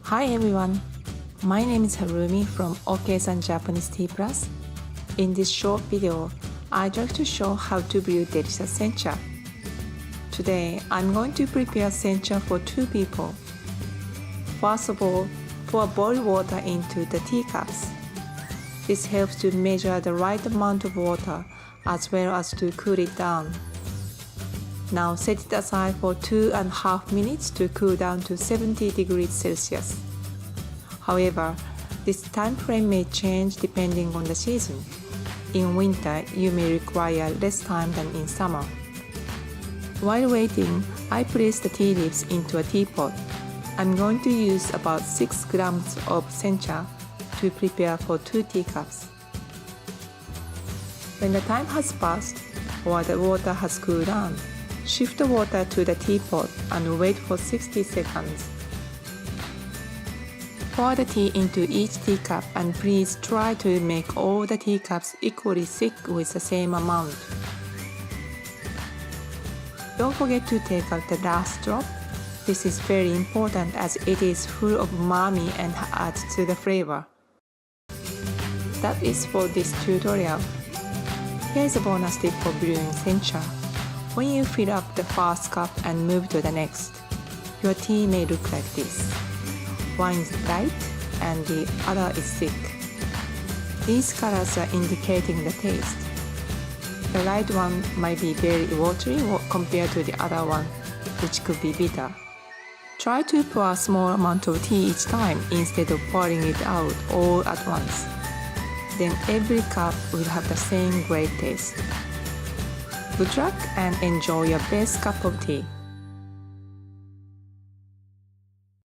Hi everyone, my name is Harumi from Okei-san Japanese Tea Plus. In this short video, I'd like to show how to brew delicious sencha. Today, I'm going to prepare sencha for 2 people. First of all, pour boiled water into the teacups. This helps to measure the right amount of water as well as to cool it down. Now set it aside for 2.5 minutes to cool down to 70 degrees Celsius. However, this time frame may change depending on the season. In winter, you may require less time than in summer. While waiting, I place the tea leaves into a teapot. I'm going to use about 6 grams of sencha to prepare for 2 teacups. When the time has passed or the water has cooled down, shift the water to the teapot and wait for 60 seconds. Pour the tea into each teacup and please try to make all the teacups equally thick with the same amount. Don't forget to take out the last drop. This is very important as it is full of umami and adds to the flavor. That is for this tutorial. Here is a bonus tip for brewing sencha. When you fill up the first cup and move to the next, your tea may look like this. One is light and the other is thick. These colors are indicating the taste. The light one might be very watery compared to the other one, which could be bitter. Try to pour a small amount of tea each time instead of pouring it out all at once. Then every cup will have the same great taste. Good luck and enjoy your best cup of tea.